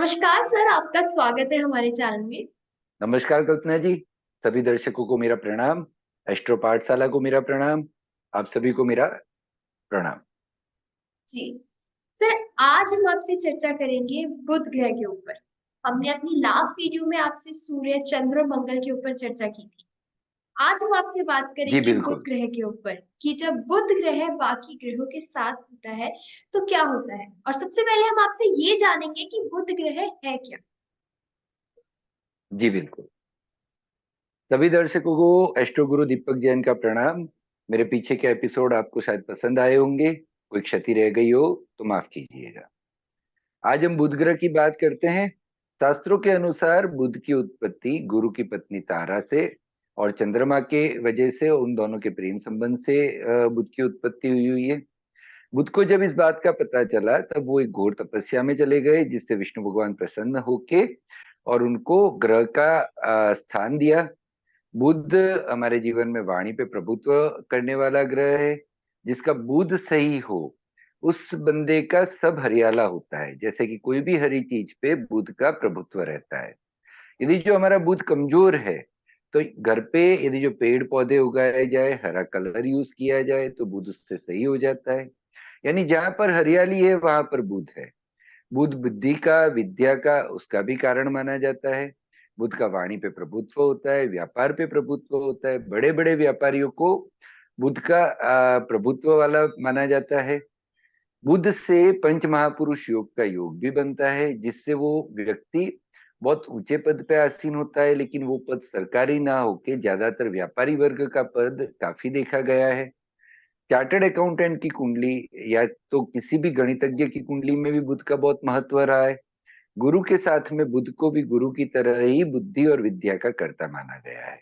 नमस्कार सर, आपका स्वागत है हमारे चैनल में। नमस्कार कल्पना जी। सभी दर्शकों को मेरा प्रणाम। एस्ट्रो पाठशाला को मेरा प्रणाम। आप सभी को मेरा प्रणाम। जी सर, आज हम आपसे चर्चा करेंगे बुध ग्रह के ऊपर। हमने अपनी लास्ट वीडियो में आपसे सूर्य, चंद्र और मंगल के ऊपर चर्चा की थी। आज हम आपसे बात जी करेंगे बुध बिल्कुल। ग्रह के ऊपर कि जब बुध ग्रह बाकी ग्रहों के साथ होता है तो क्या होता है। और सबसे पहले हम आपसे ये जानेंगे कि बुध ग्रह है क्या। जी बिल्कुल। सभी दर्शकों को एस्ट्रो गुरु दीपक जैन का प्रणाम। मेरे पीछे के एपिसोड आपको शायद पसंद आए होंगे। कोई क्षति रह गई हो तो माफ कीजिएगा। आज हम बुध ग्रह की बात करते हैं। शास्त्रों के अनुसार बुध की उत्पत्ति गुरु की पत्नी तारा से और चंद्रमा के वजह से उन दोनों के प्रेम संबंध से बुध की उत्पत्ति हुई हुई है। बुद्ध को जब इस बात का पता चला तब वो एक घोर तपस्या में चले गए, जिससे विष्णु भगवान प्रसन्न होके और उनको ग्रह का स्थान दिया। बुध हमारे जीवन में वाणी पे प्रभुत्व करने वाला ग्रह है। जिसका बुध सही हो उस बंदे का सब हरियाला होता है, जैसे कि कोई भी हरी चीज पे बुध का प्रभुत्व रहता है। यदि जो हमारा बुध कमजोर है तो घर पे यदि जो पेड़ पौधे उगाए जाए, हरा कलर यूज किया जाए तो बुध उससे सही हो जाता है। यानी जहां पर हरियाली है वहां पर बुध है। बुध बुद्धि का, विद्या का, उसका भी कारण माना जाता है। बुध का वाणी पे प्रभुत्व होता है, व्यापार पे प्रभुत्व होता है। बड़े बड़े व्यापारियों को बुध का प्रभुत्व वाला माना जाता है। बुध से पंच महापुरुष योग का योग भी बनता है, जिससे वो व्यक्ति बहुत ऊंचे पद पे आसीन होता है, लेकिन वो पद सरकारी ना होके ज्यादातर व्यापारी वर्ग का पद काफी देखा गया है। चार्टर्ड अकाउंटेंट की कुंडली या तो किसी भी गणितज्ञ की कुंडली में भी बुध का बहुत महत्व रहा है। गुरु के साथ में बुध को भी गुरु की तरह ही बुद्धि और विद्या का कर्ता माना गया है।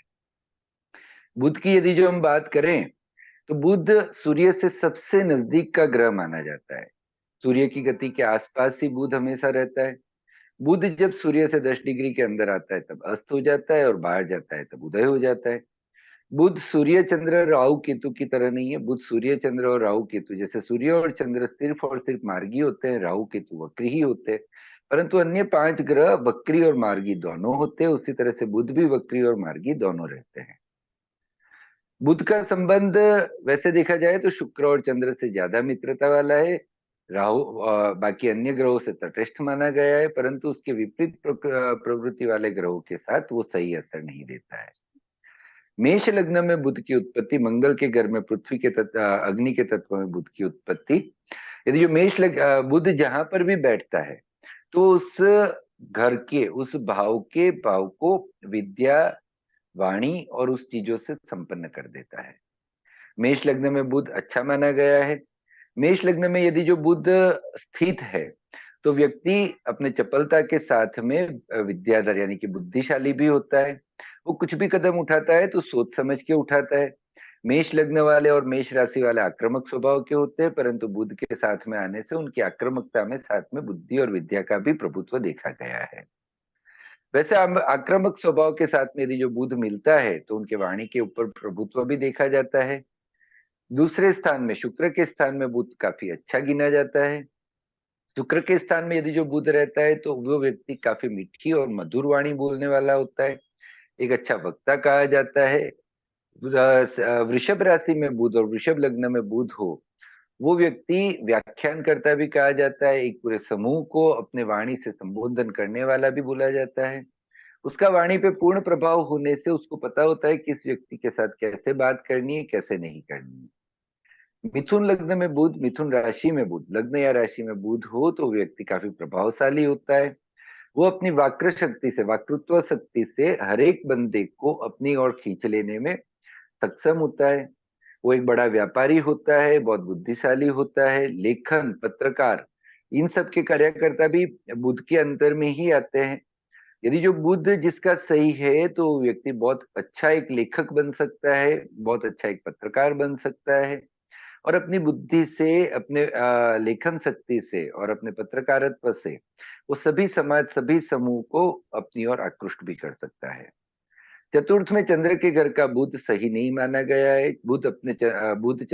बुध की यदि जो हम बात करें तो बुध सूर्य से सबसे नजदीक का ग्रह माना जाता है। सूर्य की गति के आसपास ही बुध हमेशा रहता है। बुध जब सूर्य से 10 डिग्री के अंदर आता है तब अस्त हो जाता है और बाहर जाता है तब उदय हो जाता है। बुध सूर्य चंद्र राहु केतु की तरह नहीं है। बुध सूर्य चंद्र और राहु केतु जैसे सूर्य और चंद्र सिर्फ और सिर्फ मार्गी होते हैं, राहु केतु वक्री ही होते हैं। परंतु अन्य 5 ग्रह वक्री और मार्गी दोनों होते हैं। उसी तरह से बुध भी वक्री और मार्गी दोनों रहते हैं। बुध का संबंध वैसे देखा जाए तो शुक्र और चंद्र से ज्यादा मित्रता वाला है। राहु बाकी अन्य ग्रहों से तटस्थ माना गया है, परंतु उसके विपरीत प्रवृत्ति वाले ग्रहों के साथ वो सही असर नहीं देता है। मेष लग्न में बुध की उत्पत्ति, मंगल के घर में पृथ्वी के तत्व, अग्नि के तत्व में बुध की उत्पत्ति। यदि जो बुध जहां पर भी बैठता है तो उस घर के, उस भाव के भाव को विद्या, वाणी और उस चीजों से संपन्न कर देता है। मेष लग्न में बुध अच्छा माना गया है। मेष लग्न में यदि जो बुध स्थित है तो व्यक्ति अपने चपलता के साथ में विद्याधर यानी कि बुद्धिशाली भी होता है। वो कुछ भी कदम उठाता है तो सोच समझ के उठाता है। मेष लग्न वाले और मेष राशि वाले आक्रामक स्वभाव के होते हैं, परंतु बुध के साथ में आने से उनकी आक्रामकता में साथ में बुद्धि और विद्या का भी प्रभुत्व देखा गया है। वैसे आक्रामक स्वभाव के साथ में यदि जो बुध मिलता है तो उनके वाणी के ऊपर प्रभुत्व भी देखा जाता है। दूसरे स्थान में शुक्र के स्थान में बुध काफी अच्छा गिना जाता है। शुक्र के स्थान में यदि जो बुध रहता है तो वो व्यक्ति काफी मीठी और मधुर वाणी बोलने वाला होता है। एक अच्छा वक्ता कहा जाता है। वृषभ राशि में बुध और वृषभ लग्न में बुध हो वो व्यक्ति व्याख्यान करता भी कहा जाता है। एक पूरे समूह को अपने वाणी से संबोधन करने वाला भी बोला जाता है। उसका वाणी पे पूर्ण प्रभाव होने से उसको पता होता है किस व्यक्ति के साथ कैसे बात करनी है, कैसे नहीं करनी है। मिथुन लग्न में बुध, मिथुन राशि में बुध, लग्न या राशि में बुध हो तो व्यक्ति काफी प्रभावशाली होता है। वो अपनी वाक्र शक्ति से, वक्तृत्व शक्ति से हर एक बंदे को अपनी ओर खींच लेने में सक्षम होता है। वो एक बड़ा व्यापारी होता है, बहुत बुद्धिशाली होता है। लेखन, पत्रकार, इन सब के कार्यकर्ता भी बुध के अंतर में ही आते हैं। यदि जो बुध जिसका सही है तो व्यक्ति बहुत अच्छा एक लेखक बन सकता है, बहुत अच्छा एक पत्रकार बन सकता है और अपनी बुद्धि से, अपने लेखन शक्ति से और अपने पत्रकारित्व से वो सभी समाज, सभी समूह को अपनी ओर आकृष्ट भी कर सकता है। चतुर्थ में चंद्र के घर का बुध सही नहीं माना गया है। बुध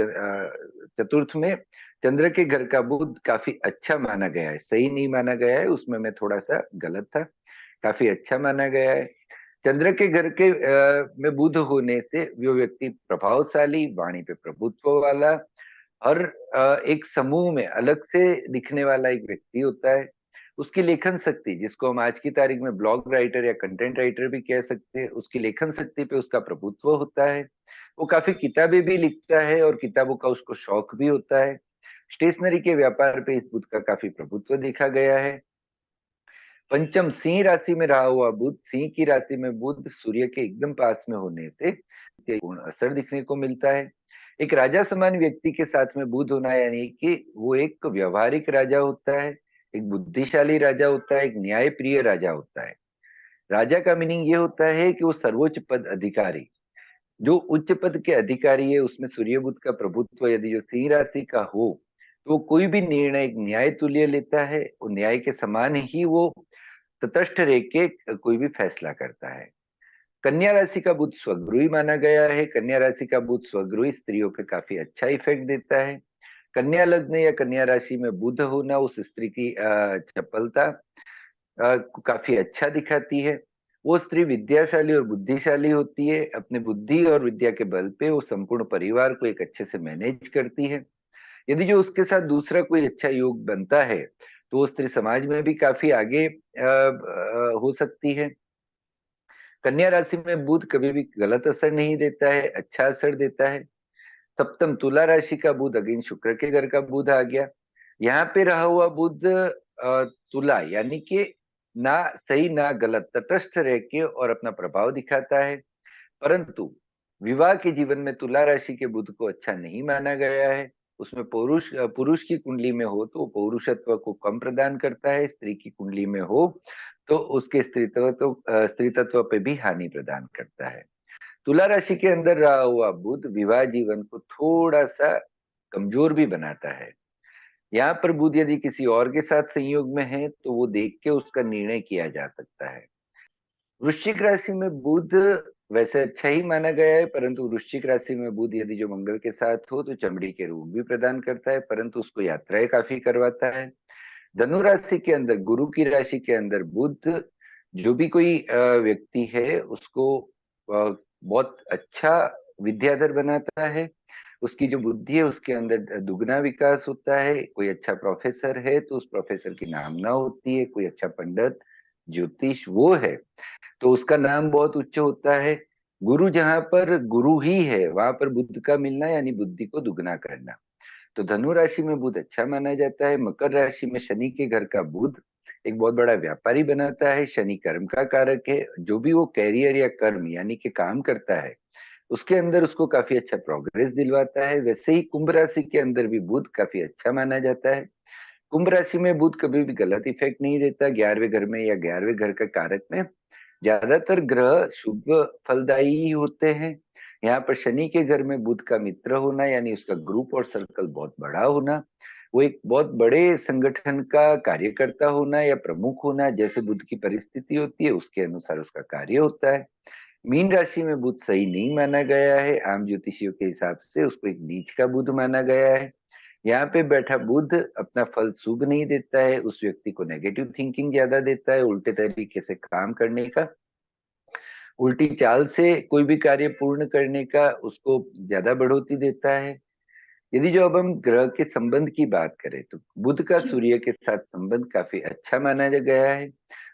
चतुर्थ में चंद्र के घर का बुध काफी अच्छा माना गया है, सही नहीं माना गया है, उसमें मैं थोड़ा सा गलत था, काफी अच्छा माना गया है। चंद्र के घर के में बुध होने से वो व्यक्ति प्रभावशाली, वाणी पे प्रभुत्व वाला, हर एक समूह में अलग से दिखने वाला एक व्यक्ति होता है। उसकी लेखन शक्ति, जिसको हम आज की तारीख में ब्लॉग राइटर या कंटेंट राइटर भी कह सकते हैं, उसकी लेखन शक्ति पे उसका प्रभुत्व होता है। वो काफी किताबें भी लिखता है और किताबों का उसको शौक भी होता है। स्टेशनरी के व्यापार पे इस बुध का काफी प्रभुत्व देखा गया है। पंचम सिंह राशि में रहा हुआ बुध, सिंह की राशि में बुध सूर्य के एकदम पास में होने से पूर्ण असर दिखने को मिलता है। एक राजा समान व्यक्ति के साथ में बुध होना, यानी कि वो एक व्यवहारिक राजा होता है, एक बुद्धिशाली राजा होता है, एक न्याय प्रिय राजा होता है। राजा का मीनिंग ये होता है कि वो सर्वोच्च पद अधिकारी, जो उच्च पद के अधिकारी है, उसमें सूर्य बुध का प्रभुत्व यदि जो सिंह राशि का हो, तो कोई भी निर्णय एक न्याय तुल्य लेता है, और न्याय के समान ही वो तटस्थ रह के कोई भी फैसला करता है। कन्या राशि का बुध स्वगृही माना गया है। कन्या राशि का बुध स्वगृही स्त्रियों पे काफी अच्छा इफेक्ट देता है। कन्या लग्न या कन्या राशि में बुध होना उस स्त्री की चपलता को काफी अच्छा दिखाती है। वो स्त्री विद्याशाली और बुद्धिशाली होती है। अपने बुद्धि और विद्या के बल पे वो संपूर्ण परिवार को एक अच्छे से मैनेज करती है। यदि जो उसके साथ दूसरा कोई अच्छा योग बनता है, तो वो स्त्री समाज में भी काफी आगे हो सकती है। कन्या राशि में बुध कभी भी गलत असर नहीं देता है, अच्छा असर देता है। सप्तम तुला राशि का बुध, अगेन शुक्र के घर का बुध आ गया। यहाँ पे रहा हुआ बुध तुला, यानी कि ना सही ना गलत, तटस्थ रह के और अपना प्रभाव दिखाता है। परंतु विवाह के जीवन में तुला राशि के बुध को अच्छा नहीं माना गया है। उसमें पुरुष की कुंडली में हो तो वो पौरुषत्व को कम प्रदान करता है, स्त्री की कुंडली में हो तो उसके स्त्री तत्व पे भी हानि प्रदान करता है। तुला राशि के अंदर रहा हुआ बुध विवाह जीवन को थोड़ा सा कमजोर भी बनाता है। यहाँ पर बुध यदि किसी और के साथ संयोग में है तो वो देख के उसका निर्णय किया जा सकता है। वृश्चिक राशि में बुध वैसे अच्छा ही माना गया है, परंतु वृश्चिक राशि में बुध यदि जो मंगल के साथ हो तो चमड़ी के रोग भी प्रदान करता है, परंतु उसको यात्राएं काफी करवाता है। धनु राशि के अंदर, गुरु की राशि के अंदर बुध, जो भी कोई व्यक्ति है उसको बहुत अच्छा विद्याधर बनाता है। उसकी जो बुद्धि है उसके अंदर दुगना विकास होता है। कोई अच्छा प्रोफेसर है तो उस प्रोफेसर की नामना होती है। कोई अच्छा पंडित ज्योतिष वो है तो उसका नाम बहुत उच्च होता है। गुरु जहां पर गुरु ही है वहां पर बुद्ध का मिलना यानी बुद्धि को दुगना करना। तो धनु राशि में बुध अच्छा माना जाता है। मकर राशि में शनि के घर का बुध एक बहुत बड़ा व्यापारी बनाता है। शनि कर्म का कारक है। जो भी वो कैरियर या कर्म यानी कि काम करता है उसके अंदर उसको काफी अच्छा प्रोग्रेस दिलवाता है। वैसे ही कुंभ राशि के अंदर भी बुध काफी अच्छा माना जाता है। कुंभ राशि में बुध कभी भी गलत इफेक्ट नहीं देता। 11वें घर में या 11वें घर का कारक में ज्यादातर ग्रह शुभ फलदायी ही होते हैं। यहाँ पर शनि के घर में बुध का मित्र होना यानी उसका ग्रुप और सर्कल बहुत बड़ा होना, वो एक बहुत बड़े संगठन का कार्यकर्ता होना या प्रमुख होना, जैसे बुध की परिस्थिति होती है उसके अनुसार उसका कार्य होता है। मीन राशि में बुध सही नहीं माना गया है। आम ज्योतिषियों के हिसाब से उसको एक नीच का बुध माना गया है। यहाँ पे बैठा बुध अपना फल शुभ नहीं देता है। उस व्यक्ति को नेगेटिव थिंकिंग ज्यादा देता है, उल्टे तरीके से काम करने का, उल्टी चाल से कोई भी कार्य पूर्ण करने का उसको ज्यादा बढ़ोतरी देता है। यदि जो अब हम ग्रह के संबंध की बात करें तो बुध का जी। सूर्य के साथ संबंध काफी अच्छा माना गया है।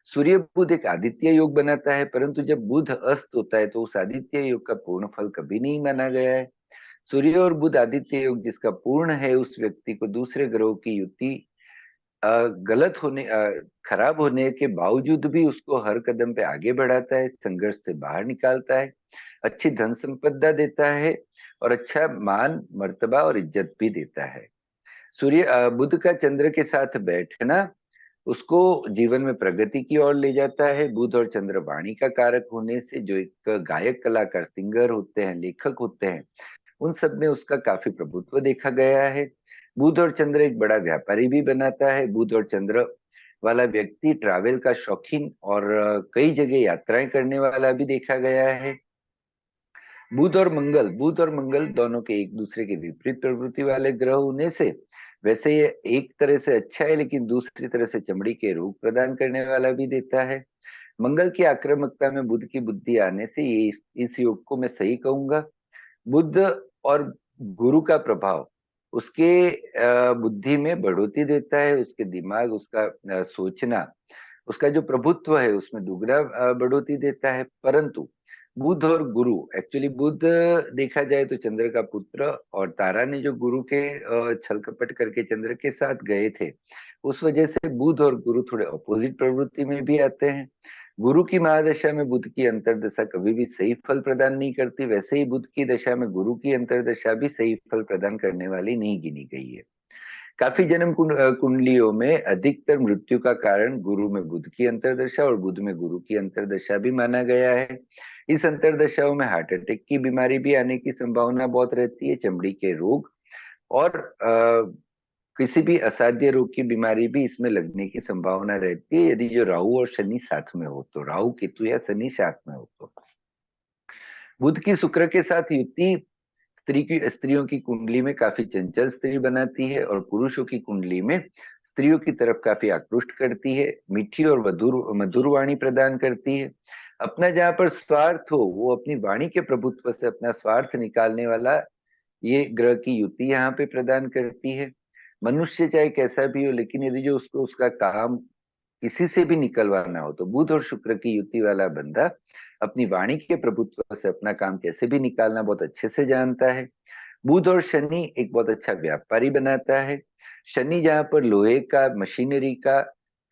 सूर्य बुध एक आदित्य योग बनाता है, परंतु जब बुध अस्त होता है तो उस आदित्य योग का पूर्ण फल कभी नहीं माना गया है। सूर्य और बुध आदित्य योग जिसका पूर्ण है उस व्यक्ति को दूसरे ग्रहों की युति गलत होने खराब होने के बावजूद भी उसको हर कदम पे आगे बढ़ाता है, संघर्ष से बाहर निकालता है, अच्छी धन संपदा देता है और अच्छा मान मर्तबा और इज्जत भी देता है। बुध का चंद्र के साथ बैठना उसको जीवन में प्रगति की ओर ले जाता है। बुध और चंद्र वाणी का कारक होने से जो एक गायक कलाकार सिंगर होते हैं, लेखक होते हैं, उन सब में उसका काफी प्रभुत्व देखा गया है। बुध और चंद्र एक बड़ा व्यापारी भी बनाता है। बुध और चंद्र वाला व्यक्ति ट्रैवल का शौकीन और कई जगह यात्राएं करने वाला भी देखा गया है। बुध और मंगल दोनों के एक दूसरे के विपरीत प्रवृत्ति वाले ग्रह होने से वैसे ये एक तरह से अच्छा है, लेकिन दूसरी तरह से चमड़ी के रोग प्रदान करने वाला भी देता है। मंगल की आक्रामकता में बुध की बुद्धि आने से ये इस योग को मैं सही कहूंगा। बुध और गुरु का प्रभाव उसके बुद्धि में बढ़ोतरी देता है, उसके दिमाग, उसका सोचना, उसका जो प्रभुत्व है उसमें दुगना बढ़ोतरी देता है। परंतु बुध और गुरु, एक्चुअली बुध देखा जाए तो चंद्र का पुत्र, और तारा ने जो गुरु के छल कपट करके चंद्र के साथ गए थे, उस वजह से बुध और गुरु थोड़े अपोजिट प्रवृत्ति में भी आते हैं। गुरु की महादशा में बुध की अंतर्दशा कभी भी सही फल प्रदान नहीं करती, वैसे ही बुध की दशा में गुरु की अंतर्दशा भी सही फल प्रदान करने वाली नहीं गिनी गई है। काफी जन्म कुंडलियों में अधिकतर मृत्यु का कारण गुरु में बुध की अंतर्दशा और बुध में गुरु की अंतर्दशा भी माना गया है। इस अंतर्दशाओं में हार्ट अटैक की बीमारी भी आने की संभावना बहुत रहती है, चमड़ी के रोग और किसी भी असाध्य रोग की बीमारी भी इसमें लगने की संभावना रहती है, यदि जो राहु और शनि साथ में हो तो, राहु केतु या शनि साथ में हो तो। बुध की शुक्र के साथ युति स्त्रियों की कुंडली में काफी चंचल स्त्री बनाती है और पुरुषों की कुंडली में स्त्रियों की तरफ काफी आकृष्ट करती है, मीठी और मधुर मधुर वाणी प्रदान करती है। अपना जहां पर स्वार्थ हो, वो अपनी वाणी के प्रभुत्व से अपना स्वार्थ निकालने वाला ये ग्रह की युति यहाँ पे प्रदान करती है। मनुष्य चाहे कैसा भी हो, लेकिन यदि जो उसको उसका काम किसी से भी निकलवाना हो तो बुध और शुक्र की युति वाला बंदा अपनी वाणी के प्रभुत्व से अपना काम कैसे भी निकालना बहुत अच्छे से जानता है। बुध और शनि एक बहुत अच्छा व्यापारी बनाता है। शनि जहाँ पर लोहे का, मशीनरी का,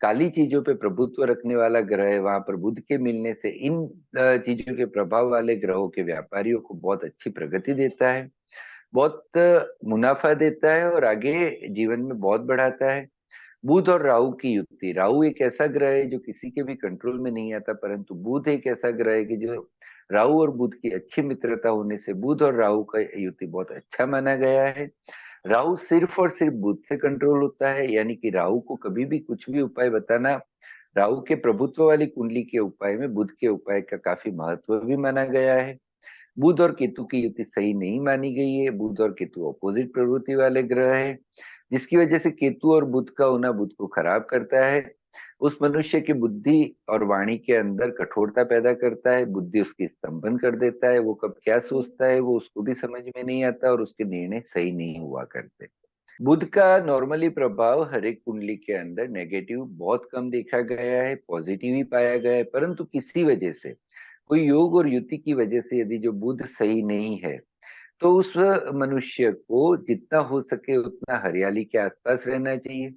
काली चीजों पे प्रभुत्व रखने वाला ग्रह है, वहां पर बुध के मिलने से इन चीजों के प्रभाव वाले ग्रहों के व्यापारियों को बहुत अच्छी प्रगति देता है, बहुत मुनाफा देता है और आगे जीवन में बहुत बढ़ाता है। बुध और राहु की युति, राहु एक ऐसा ग्रह है जो किसी के भी कंट्रोल में नहीं आता, परंतु बुध एक ऐसा ग्रह है कि जो राहु और बुध की अच्छी मित्रता होने से बुध और राहु का युति बहुत अच्छा माना गया है। राहु सिर्फ और सिर्फ बुध से कंट्रोल होता है, यानी कि राहु को कभी भी कुछ भी उपाय बताना, राहु के प्रभुत्व वाली कुंडली के उपाय में बुध के उपाय का काफी महत्व भी माना गया है। बुध और केतु की युति सही नहीं मानी गई है। बुध और केतु अपोजिट प्रवृत्ति वाले ग्रह है, जिसकी वजह से केतु और बुध का होना बुध को खराब करता है। उस मनुष्य की बुद्धि और वाणी के अंदर कठोरता पैदा करता है, बुद्धि उसकी स्तंभन कर देता है, वो कब क्या सोचता है वो उसको भी समझ में नहीं आता और उसके निर्णय सही नहीं हुआ करते। बुध का नॉर्मली प्रभाव हर एक कुंडली के अंदर नेगेटिव बहुत कम देखा गया है, पॉजिटिव ही पाया गया है, परंतु किसी वजह से, कोई योग और युति की वजह से यदि जो बुध सही नहीं है तो उस मनुष्य को जितना हो सके उतना हरियाली के आसपास रहना चाहिए।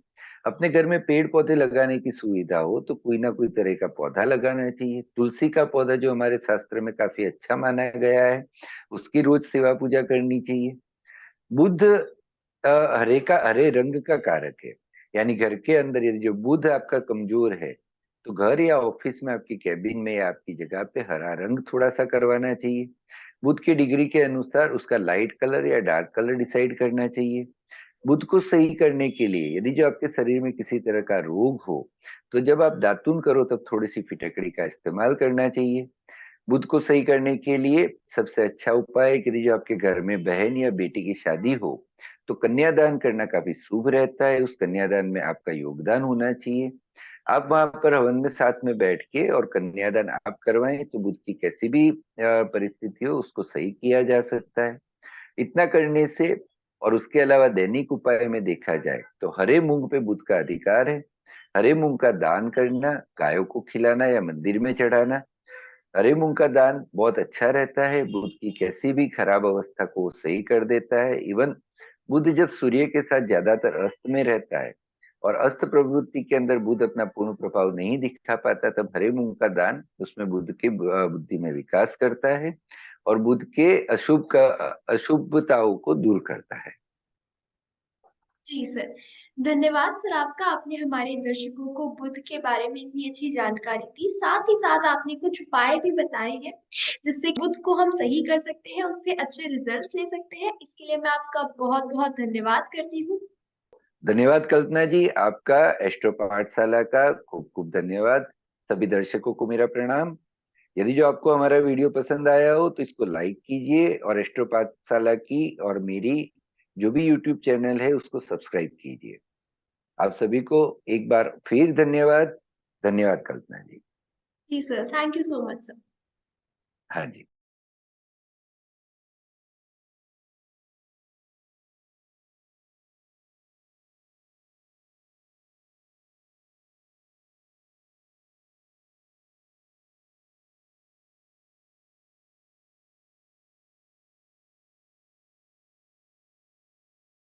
अपने घर में पेड़ पौधे लगाने की सुविधा हो तो कोई ना कोई तरह का पौधा लगाना चाहिए। तुलसी का पौधा जो हमारे शास्त्र में काफी अच्छा माना गया है, उसकी रोज सेवा पूजा करनी चाहिए। बुध हरे रंग का कारक है, यानी घर के अंदर यदि जो बुध आपका कमजोर है तो घर या ऑफिस में, आपकी कैबिन में या आपकी जगह पे हरा रंग थोड़ा सा करवाना चाहिए। बुध की डिग्री के अनुसार उसका लाइट कलर या डार्क कलर डिसाइड करना चाहिए। बुध को सही करने के लिए यदि जो आपके शरीर में किसी तरह का रोग हो तो जब आप दातुन करो तब थोड़ी सी फिटकड़ी का इस्तेमाल करना चाहिए। बुध को सही करने के लिए सबसे अच्छा उपाय है कि यदि जो आपके घर में बहन या बेटी की शादी हो तो कन्यादान करना काफी शुभ रहता है, उस कन्यादान में आपका योगदान होना चाहिए। आप वहां पर हवन में साथ में बैठ के और कन्यादान आप करवाएं तो बुध की कैसी भी परिस्थिति हो उसको सही किया जा सकता है। इतना करने से और उसके अलावा दैनिक उपाय में देखा जाए तो हरे मूंग पे बुध का अधिकार है। हरे मूंग का दान करना, गायों को खिलाना या मंदिर में चढ़ाना, हरे मूंग का दान बहुत अच्छा रहता है, बुध की कैसी भी खराब अवस्था को सही कर देता है। इवन बुध जब सूर्य के साथ ज्यादातर अस्त में रहता है और अस्त प्रवृत्ति के अंदर बुध अपना पूर्ण प्रभाव नहीं दिखा पाता, तब हरे मूंग का दान उसमें बुध की बुद्धि में विकास करता है और बुध के अशुभताओं को दूर करता है। जी सर, धन्यवाद सर आपका। आपने हमारे दर्शकों को बुध के बारे में इतनी अच्छी जानकारी दी, साथ ही साथ आपने कुछ उपाय भी बताए हैं जिससे बुध को हम सही कर सकते हैं, उससे अच्छे रिजल्ट्स ले सकते हैं। इसके लिए मैं आपका बहुत बहुत धन्यवाद करती हूँ। धन्यवाद कल्पना जी, आपका एस्ट्रो पाठशाला का खूब खूब धन्यवाद। सभी दर्शकों को मेरा प्रणाम। यदि जो आपको हमारा वीडियो पसंद आया हो तो इसको लाइक कीजिए और एस्ट्रो पाठशाला की और मेरी जो भी यूट्यूब चैनल है उसको सब्सक्राइब कीजिए। आप सभी को एक बार फिर धन्यवाद। धन्यवाद कल्पना जी। जी sir, thank you so much sir. हाँ जी।